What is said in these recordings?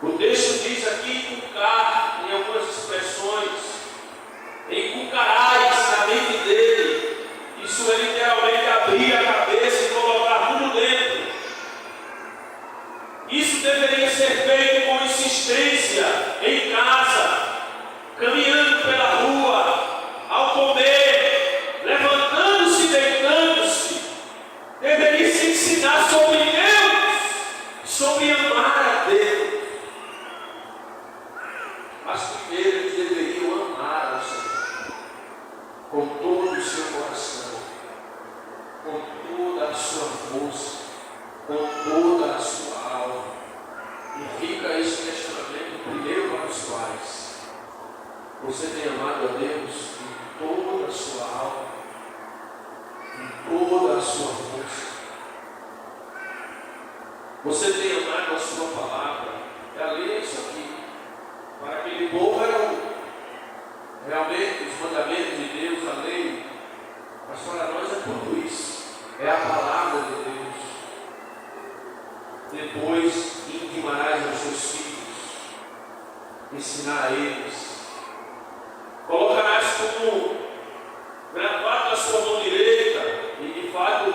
O texto diz aqui inculcar, em algumas expressões, inculcarás na mente dele. Isso é literalmente abrir a cabeça e colocar tudo dentro. Isso deveria ser feito com insistência, em casa, caminhando pela rua, ao comer, levantando-se, deitando-se. Deveria se ensinar sobre Deus, sobre amar a Deus. Mas primeiro eles deveriam amar ao Senhor com todo o seu coração, com toda a sua força, com toda a sua alma. E fica esse questionamento primeiro para os pais: você tem amado a Deus em toda a sua alma, em toda a sua força? Você tem amado a sua palavra? A lei é isso aqui. Para aquele povo eram realmente os mandamentos de Deus, a lei. Mas para nós é tudo isso. É a palavra de Deus. Depois intimarás aos seus filhos, ensinar a eles. Colocarás como gravado na sua mão direita, e de fato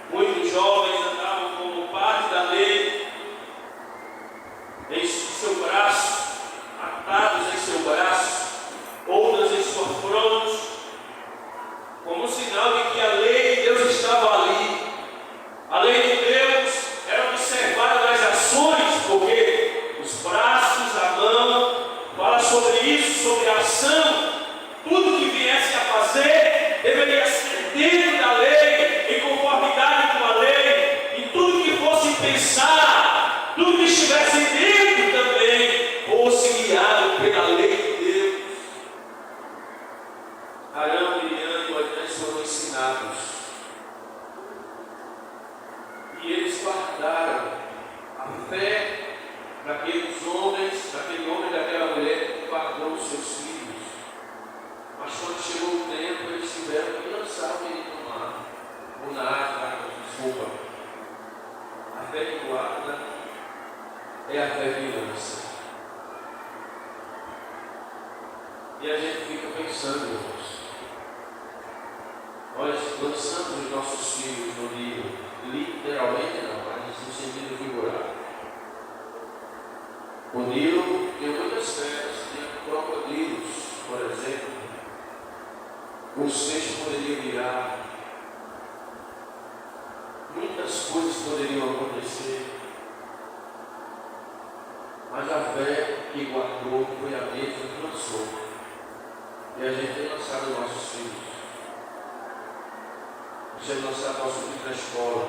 muitos jovens andavam como parte da lei em seu braço, atados em seu braço, outras em sua fronte, como um sinal de que a lei de Deus estava ali. A lei de Deus era observada nas ações, porque os braços, a mão, fala sobre isso, sobre a ação. Tudo que viesse a fazer deveria ser dentro da lei, em conformidade com a lei, e tudo que fosse pensar, tudo que estivesse dentro também, fosse guiado pela lei de Deus. Arão, Miriam e Moisés foram ensinados, e eles guardaram a fé daqueles homens, daquele homem e daquela mulher que guardou os seus filhos. Mas quando chegou o tempo, eles tiveram que lançar o menino no mar, ou na água, desculpa. A fé que guarda é a fé que lança. E a gente fica pensando, irmãos, nós lançamos os nossos filhos no rio, literalmente não, mas no sentido figurado. O Nilo tem muitas pedras, tem crocodilos, por exemplo. Os peixes poderiam virar, muitas coisas poderiam acontecer, mas a fé que guardou foi a mesma que lançou. E a gente tem lançado nossos filhos. Precisamos lançar nossos filhos na escola.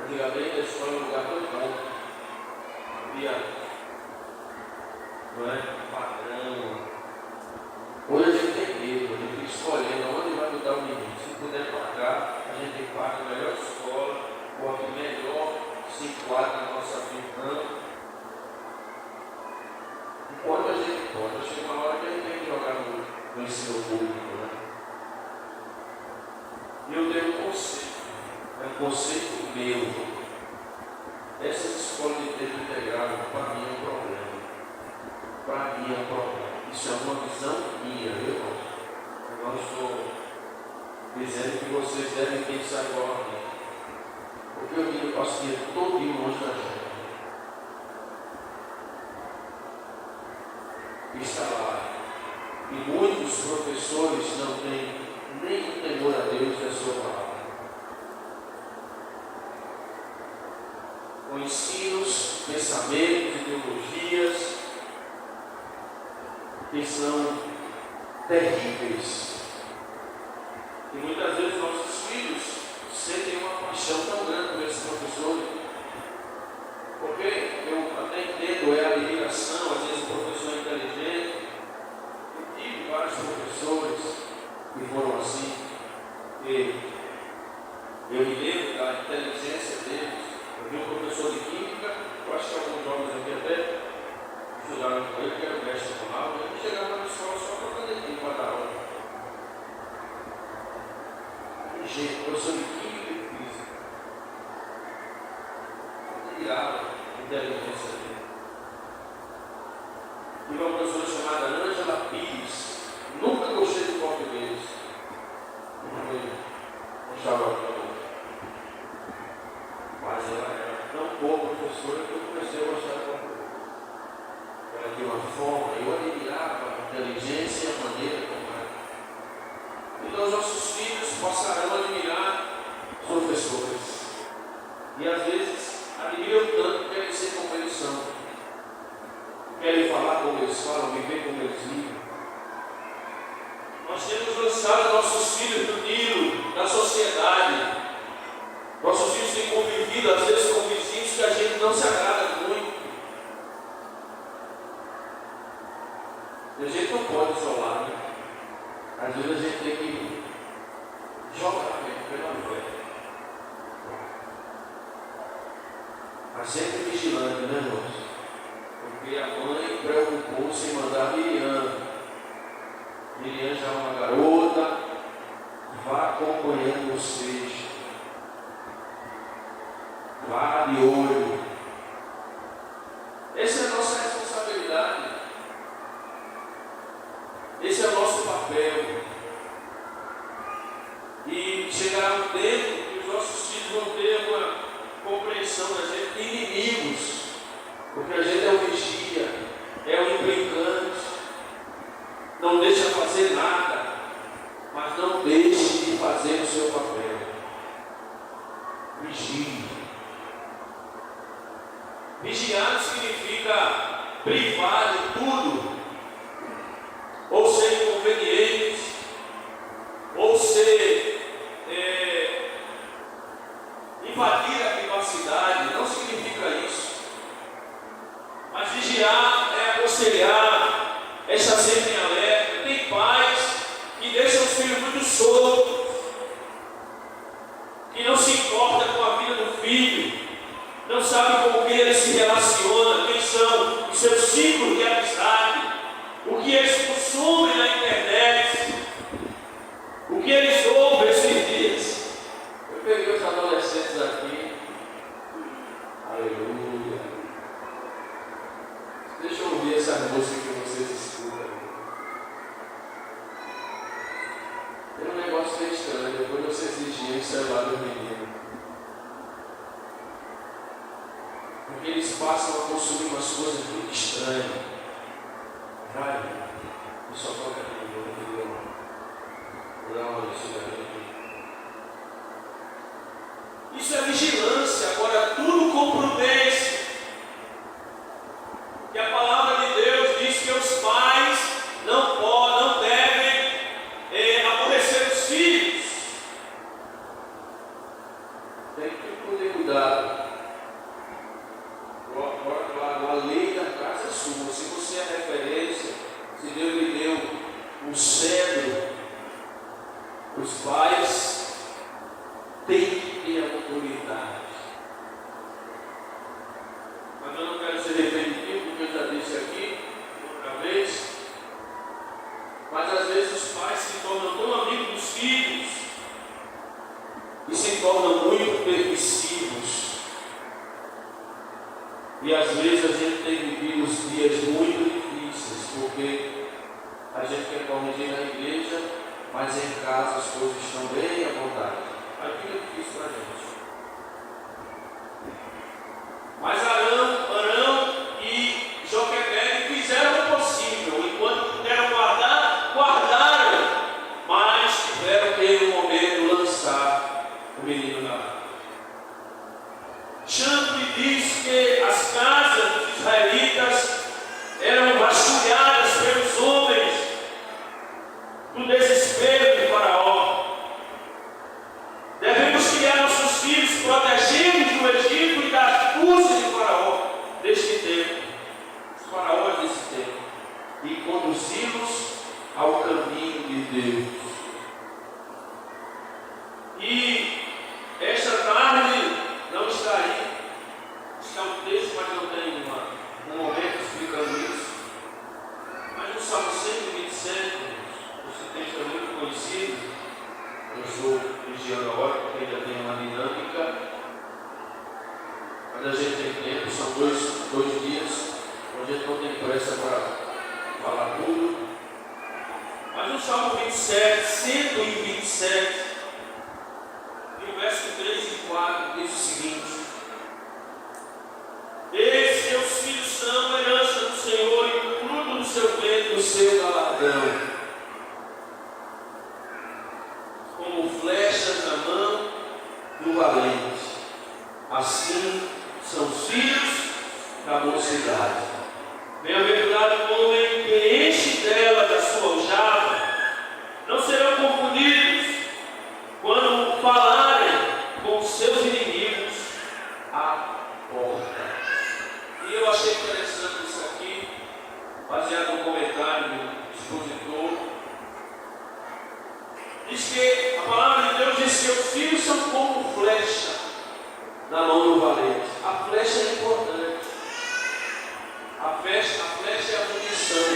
Antigamente a escola era um lugar tão bom. Havia, não é? Padrão. Hoje a gente tem medo, a gente fica escolhendo onde vai mudar o menino. Se puder pagar, a gente paga a melhor escola, ou a que melhor se enquadra na nossa vida. Enquanto a gente pode, chega uma hora que a gente tem que jogar no ensino público, né? E eu tenho um conceito, é um conceito meu. Essas escolas de tempo integral, para mim é um problema. Para mim é um problema. Isso é uma visão minha, viu, irmão? Eu não estou dizendo que vocês devem pensar igual a mim. Porque eu digo, passo o dia todo longe da gente. Está lá. E muitos professores não têm nem o temor a Deus e a sua palavra. Com ensinos, pensamentos, ideologias que são terríveis. E muitas vezes nossos filhos sentem uma paixão tão grande por esses professores. Porque eu até entendo, é a admiração, às vezes o professor é inteligente. Eu tive vários professores que foram assim. E eu me lembro da inteligência deles. Eu vi um professor de química, eu acho que alguns jovens aqui até estudaram com ele, que era o mestre Ronaldo, e ele chegava na escola só para fazer para dar aula. admirava a inteligência dele. Tive uma professora chamada Ângela Pires. Nunca gostei de português. Não estava aqui. Mas ela era tão boa professora que eu comecei a gostar de português. Ela tinha uma forma, eu admirava a inteligência e a maneira como era. Então os nossos filhos passarão a admirar os professores. E às vezes admiram tanto que querem ser como eles são. Querem falar como eles falam, viver como eles vivem. Nós temos lançado nossos filhos no Nilo, na sociedade. Nossos filhos têm convivido às vezes com vizinhos que a gente não se agrada muito. E a gente não pode isolar, né? Às vezes a gente tem que jogar mesmo pela fé. Mas sempre vigilante, né, irmãos? Porque a mãe preocupou-se em mandar Miriam. Miriam já é uma garota, vá acompanhando vocês. Vá de olho. Essa é a nossa responsabilidade. Esse é o nosso papel. E chegará um tempo que os nossos filhos vão ter uma compreensão da gente de inimigos. Porque a gente é o vigia, é o implicante. Não deixa fazer nada, mas não deixe de fazer o seu papel. Vigie. Vigiar não significa privar de tudo, ou ser inconveniente, ou ser invadir a privacidade. Não significa isso. Mas vigiar é aconselhar, é estar sempre em alerta. Tem pais que deixam os filhos muito soltos, que não se importa com a vida do filho, não sabe com quem ele se relaciona, quem são os seus ciclos de amizade, o que eles consomem na internet, o que eles ouvem esses dias. Eu peguei os adolescentes aqui, aleluia. Deixa eu ouvir essa música que vocês escutam. Tem um negócio meio estranho, depois vocês vigiem o celular do menino. Porque eles passam a consumir umas coisas muito estranhas. Vai, eu só toco aqui, vou dar uma lição aqui. Isso é vigilância. Agora tudo com prudência. E a palavra de Deus diz que os pais não devem aborrecer os filhos. Tem que poder cuidar. A lei da casa é sua. Se você é referência, se Deus lhe deu um cedro, os pais têm que ter autoridade. Mas eu não quero ser repetitivo, porque eu já disse aqui outra vez. Mas às vezes os pais se tornam tão amigos dos filhos e se tornam muito permissivos. E às vezes a gente tem vivido os dias muito difíceis, porque a gente quer corrigir na igreja, mas em casa as coisas estão bem à vontade. Aí fica difícil para a gente. Mas Arão e Joquebede fizeram o possível. Enquanto puderam guardar, guardaram. Mas tiveram que em um momento lançar o menino na água. Chambre diz que as casas dos israelitas eram vasculhadas pelos homens do desespero de Faraó. Devemos criar nossos filhos protegendo do Egito e da astúcia de Faraó deste tempo, os faraós desse tempo, e conduzi-los ao caminho de Deus. E esta tarde não está aí. Quando a gente tem tempo, são dois dias, onde a gente não tem pressa para falar tudo. Mas no Salmo 27, 127, no verso 3 e 4, diz o seguinte: eis que os filhos são a herança do Senhor e o fruto do seu ventre, o seu galardão, como flechas na mão do valente. Assim são os filhos da mocidade. Bem-aventurado o homem que enche dela da sua aljava, não serão confundidos quando falarem com seus inimigos à porta. E eu achei interessante isso aqui, baseado no comentário do expositor. Diz que a palavra de Deus diz que os filhos são como flecha na mão do valente. A flecha é importante. A flecha é a munição.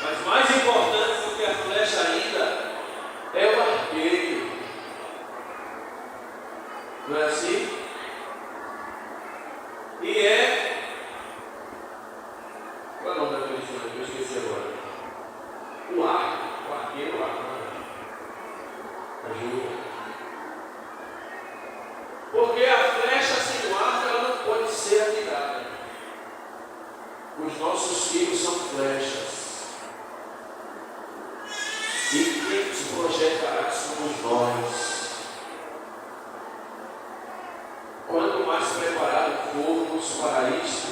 Mas mais importante do que a flecha ainda é o arqueiro. Não é assim? E é... qual é o nome daquele instrumento? Eu esqueci agora. O arco. O arqueiro, o arco. Ajuda. Porque a flecha sem o arco, ela não pode ser atirada. Os nossos filhos são flechas. E quem se projetará somos nós. Quanto mais preparado formos para isto,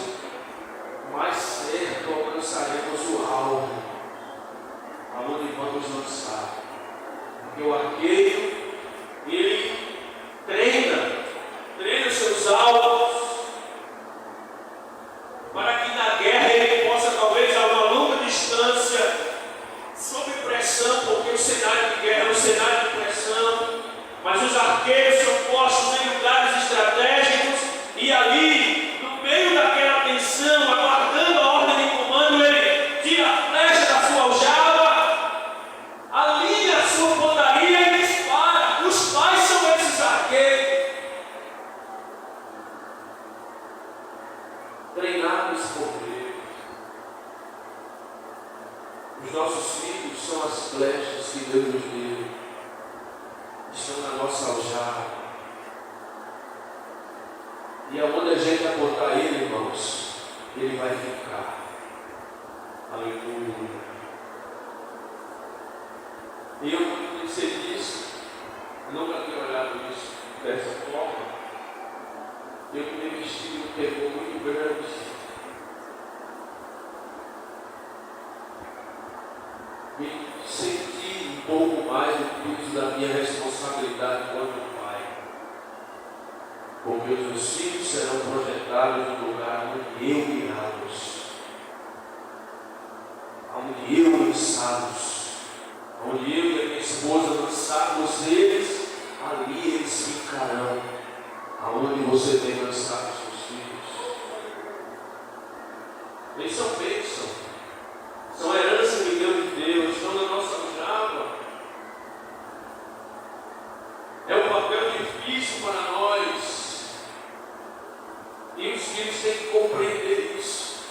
mais certo alcançaremos o alvo, aonde vamos lançar. Porque o arqueiro, ele treina seus alvos, para que na guerra ele possa, talvez a uma longa distância, sob pressão, porque o cenário de guerra é um cenário de pressão, mas os arqueiros são postos em lugares estratégicos, e ali, no meio daquela tensão, aguardando a ordem de comando, ele tira a flecha da sua aljava, alinha a sua pontaria e dispara. Os pais são esses arqueiros, treinados por Deus. Os nossos filhos são as flechas que Deus nos deu, estão na nossa aljava. E aonde a gente apontar ele, irmãos, ele vai ficar. Aleluia. E eu, quando pensei nisso, nunca tinha olhado isso dessa forma. Eu me vesti um terror muito grande. Me senti um pouco mais o peso da minha responsabilidade quanto pai. Porque os meus filhos serão projetados no lugar onde eu guiá-los, onde eu lançá-los, onde eu e a minha esposa lançarmos eles, ali eles ficarão. Aonde você tem lançado os seus filhos? Eles são bênçãos, são a herança que Deus nos deu, estão na nossa aljava. É um papel difícil para nós, e os filhos têm que compreender isso.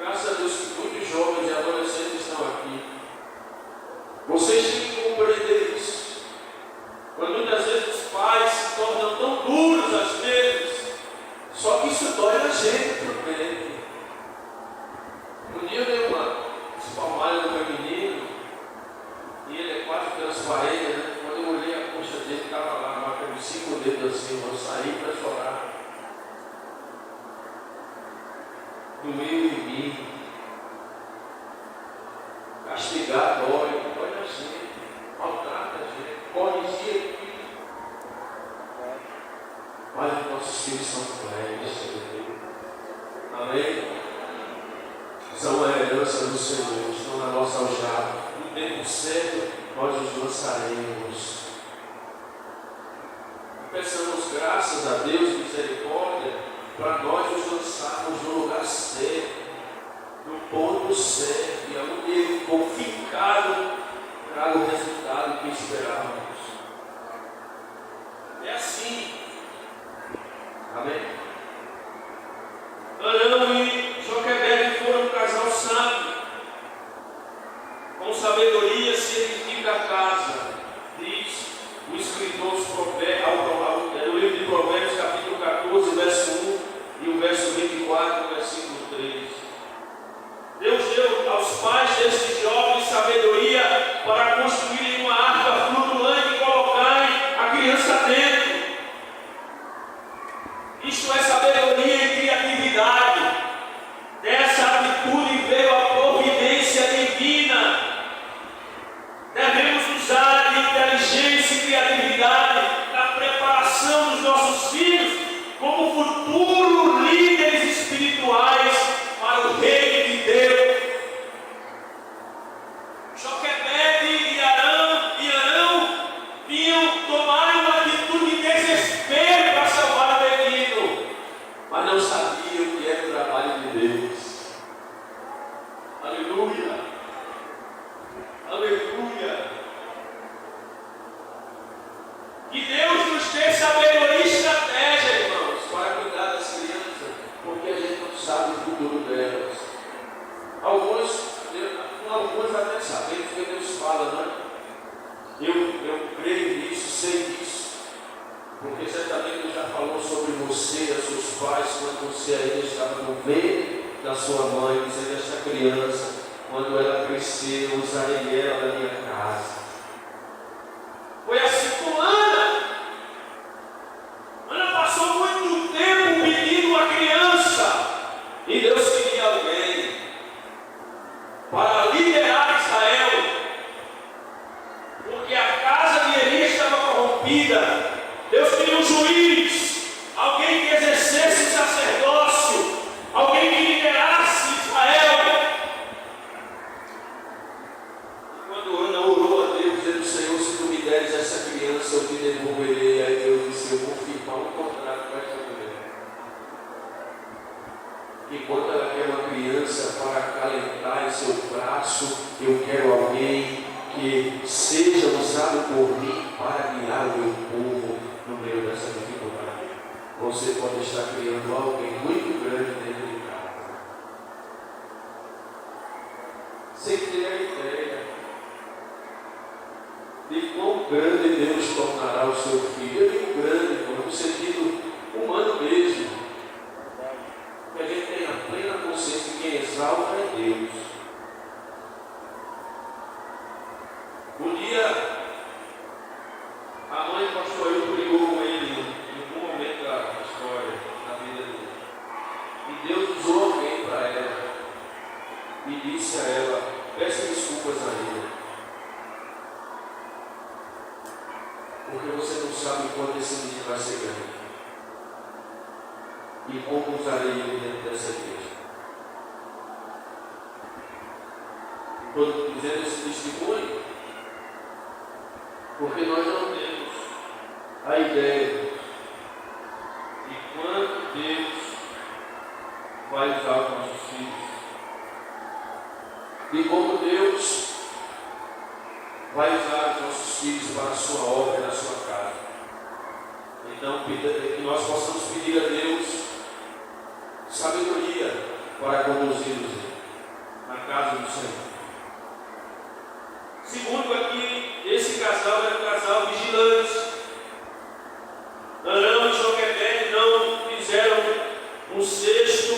Graças a Deus que muitos jovens e adolescentes estão aqui. Vocês têm que compreender isso. Quando muitas vezes os pais se tornam tão duros às vezes, só que isso dói a gente também. Um dia eu dei uma espalmalha no meu menino, e ele é quase transparente, né? Quando eu olhei a coxa dele, estava lá, a marca de 5 dedos assim, eu saí para chorar. Doeu em mim. Castigar dói a gente, maltrata a gente, corrigir aqui. Mas os nossos filhos são flechas. Amém? São a herança do Senhor, estão na nossa aljava. No tempo certo, nós os lançaremos. Peçamos graças a Deus e misericórdia para nós os lançarmos no lugar certo, no ponto certo, e aonde ele ficou fincado, traga o resultado que esperávamos. É assim. Amém? Arão e Joquebede foram um casal sábio. Com sabedoria se edifica a casa, diz o escritor no livro de Provérbios, capítulo 14, verso 1 e o verso 24, versículo 3. Deus deu aos pais destes jovens sabedoria para construírem uma arca flutuante e colocarem a criança dentro. Isto é sabedoria e criatividade. Dessa atitude veio a providência divina. Devemos usar a inteligência e criatividade na preparação dos nossos filhos como futuros líderes espirituais para o reino de Deus. Joquebede e Arão vinham tomar uma atitude de desespero para salvar o menino, mas não sabiam que era o trabalho de Deus. Aleluia! Aleluia! Que Deus nos dê sabedoria e estratégia, irmãos, para cuidar das crianças, porque a gente não sabe o futuro delas. Alguns até sabem o que Deus fala, não é? Eu creio nisso, sei disso, porque certamente Deus já falou sobre você e seus pais quando você ainda estava no meio da sua mãe, dizendo: esta criança, quando ela crescer, eu usarei ela na minha casa. Foi assim com Ana. Ana passou muito tempo pedindo uma criança, e Deus queria alguém para liderar Israel, porque a casa de Eli estava corrompida. Deus queria um juiz, alguém que exercesse o sacerdócio, alguém que liderasse Israel. E quando Ana orou a Deus, dizendo: Senhor, se tu me deres essa criança, eu te devolverei. Aí Deus disse: eu vou firmar um contrato com essa mulher. E quando ela quer uma criança para acalentar em seu braço, eu quero alguém que seja usado por mim para guiar o meu povo no meio dessa dificuldade. Você pode estar criando alguém muito grande dentro de casa, sem ter a ideia de quão grande Deus tornará o seu filho. Eu digo grande, no sentido humano mesmo, que a gente tenha plena consciência de quem exalta é Deus. Um dia, a mãe do pastor Ailton brigou com ele em algum momento da história, da vida dele. E Deus usou alguém para ela e disse a ela: peça desculpas a ele, porque você não sabe quando esse menino vai ser grande e como usarei ele dentro dessa igreja. Estou dizendo esse testemunho porque nós não temos a ideia de quanto Deus vai usar os nossos filhos, de como Deus vai usar os nossos filhos para a sua obra e na sua casa. Então, que nós possamos pedir a Deus sabedoria para conduzir-nos na casa do Senhor. Segundo, aqui, esse casal era um casal vigilante. Arão e Joquebede não fizeram um cesto,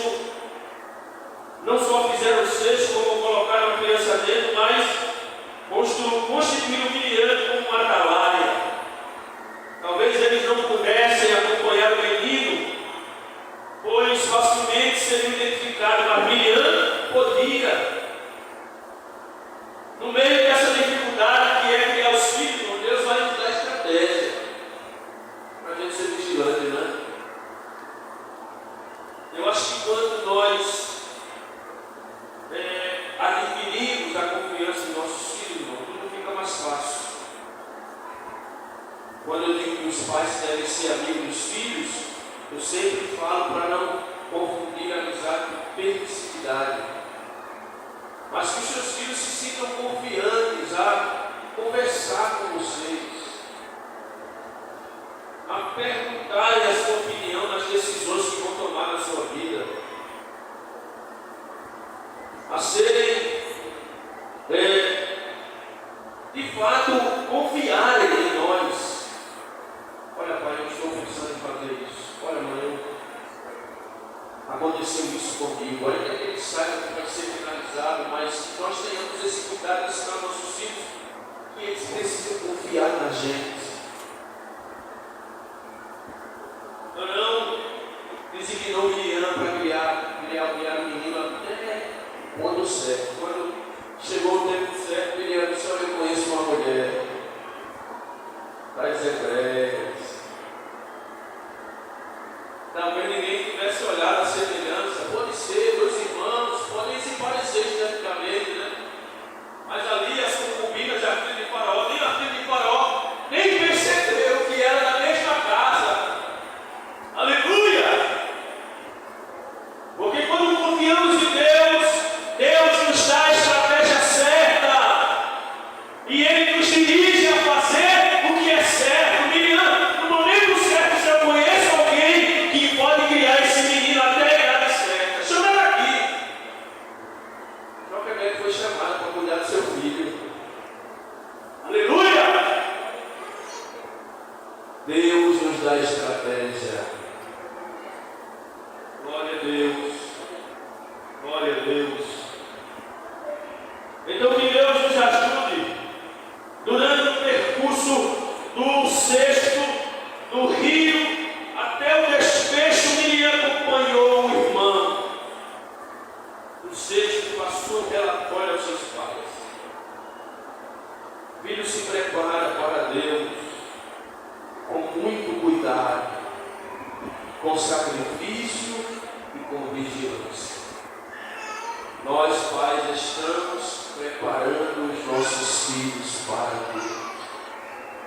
não só fizeram um cesto, como colocaram a criança dentro, mas constituíram o menino como uma atalaia. Talvez eles não pudessem acompanhar o menino, pois facilmente seriam identificados, mas Miriam podia. No meio dessa dificuldade que é criar os filhos, Deus vai nos dar estratégia para a gente ser vigilante, né? Eu acho que quando nós adquirimos a confiança em nossos filhos, irmão, tudo fica mais fácil. Quando eu digo que os pais devem ser amigos dos filhos, eu sempre falo para não confundir amizade com permissividade. Mas que os seus filhos se sintam confiantes a conversar com vocês, a perguntarem a sua opinião nas decisões comigo. Ainda que ele saiba que vai ser finalizado, mas nós tenhamos esse cuidado de ensinar nossos filhos que eles precisam confiar na gente. Não designou Miriam para criar o menino até quando certo. Quando chegou o tempo certo, Miriam disse: olha, eu conheço uma mulher das Hebreias. Talvez ninguém tivesse olhado a semelhança. Pode ser, dois irmãos, podem se parecer esteticamente, né? Mas ali as concubinas da filha de Faraó, nem a filha de Faraó, nem percebeu que era da mesma casa. Aleluia! Porque quando confiamos em Deus, Deus nos dá a estratégia certa. E Ele nos dirige a fazer o que é certo. Miriam, no momento certo, se eu conheço alguém que pode criar esse menino até a idade certa, chama ela aqui. Joquebede foi chamada para cuidar do seu filho. Aleluia! Deus nos dá estratégia. Glória a Deus. Glória a Deus. Então que Deus nos ajude durante o percurso do cesto, do rio, até o desfecho. Miriam acompanhou o irmão. O cesto passou um relatório aos seus pais. O filho se prepara para Deus com muito cuidado, com sacrifício e com vigilância. Nós, pais, estamos preparando os nossos filhos para Deus.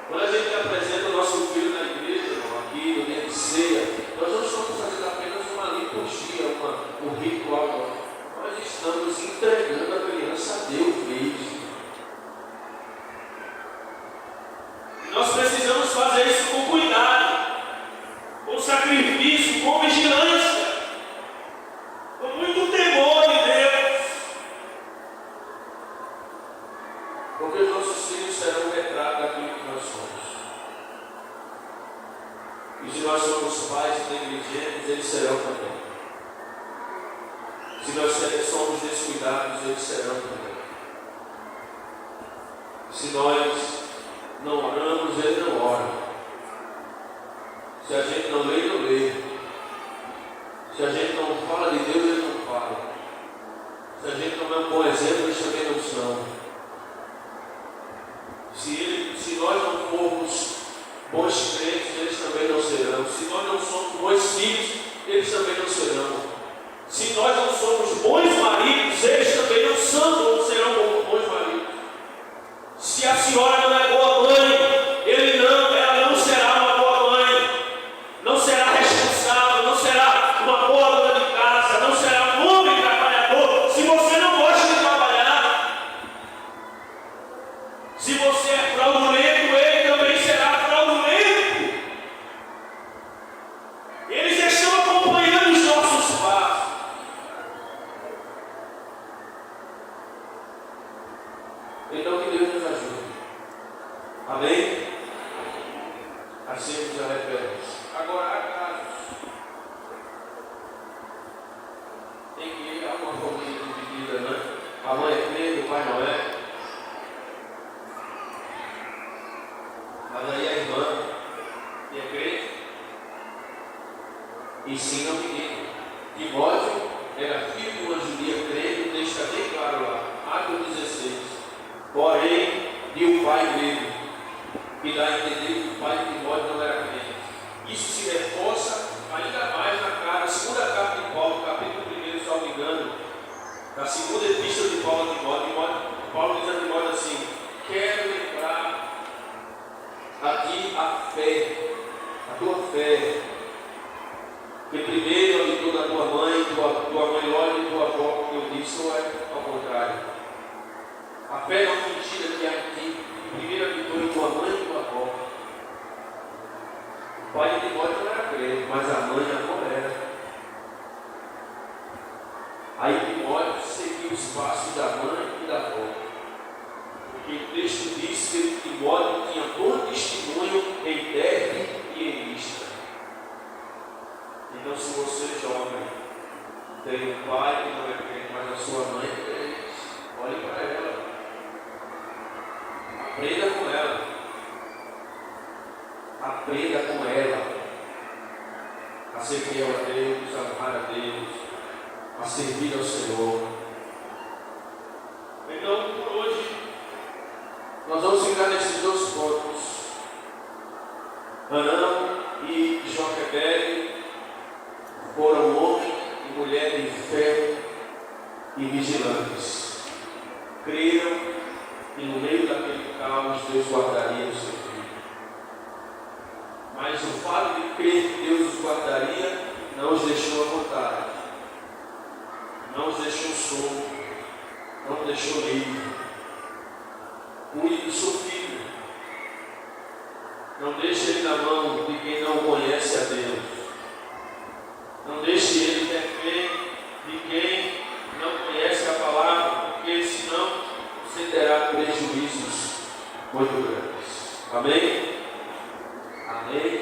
Quando a gente apresenta o nosso filho na igreja, aqui no dia de ceia, nós não estamos fazendo apenas uma liturgia, um ritual. Nós estamos entregando a criança a Deus mesmo. Nós precisamos fazer isso com cuidado, com sacrifício, com vigilância, com muito temor de Deus. Porque os nossos filhos serão um retrato daquilo que nós somos. E se nós somos pais negligentes, eles serão também. Se nós somos descuidados, eles serão também. Se nós não oramos, eles não oram. Se a gente não lê, não lê. Se a gente não fala de Deus, eles não falam. Se a gente não é um bom exemplo, eles também não são. Se nós não formos bons crentes, eles também não serão. Se nós não somos bons filhos, eles também não serão. Se nós não somos bons maridos, eles também não são ou serão bons maridos. Se a senhora não é boa mãe, ela não será uma boa mãe, não será responsável, não será uma boa dona de casa, não será um homem trabalhador. Se você não gosta de trabalhar, se você é fraudulento, ele também será fraudulento. Eles estão acompanhando os nossos passos. Então que Deus nos ajude. Amém? A sermos a referência. Agora há casos em que há uma família dividida, né? A mãe é crente, o pai não é. Mas aí a irmã, que é crente, ensina o menino. Timóteo era filho de uma judia crente, o texto está bem claro lá, Atos 16. Porém, de um pai grego, que dá a entender que o pai de Timóteo não era crente. Isso se reforça ainda mais na segunda carta de Paulo, capítulo 1, salvo engano, na segunda epístola de Paulo a Timóteo. Paulo diz a Timóteo assim: quero lembrar aqui a fé, a tua fé, que primeiro habitou da tua mãe, tua mãe Lória e tua avó, como eu disse, ou é ao contrário. A fé não mentira que há em ti, que primeiro habitou em tua mãe e tua avó. O pai de Timóteo não era crente, mas a mãe e a avó era. Aí Timóteo seguiu os passos da mãe e da avó. Porque o texto diz que Timóteo tinha bom testemunho em Derbe e em Listra. Então, se você jovem Tem um pai que não é crente, mas a sua mãe é crente. Olhe para ela. Aprenda com ela. Aprenda com ela. A ser fiel a Deus, a amar a Deus, a servir ao Senhor. Então, por hoje, nós vamos ficar nesses dois pontos. Arão e Joquebede foram homem e mulher de fé e vigilantes. Creram que no meio daquele caos Deus guardaria o seu filho. Mas o fato de crer que Deus os guardaria não os deixou à vontade, não os deixou solto, não os deixou livre. Cuide do seu filho. Não deixe ele na mão de quem não conhece a Deus. Não deixe ele refém de quem não conhece a palavra, porque senão você terá prejuízos muito grandes. Amém? Amém?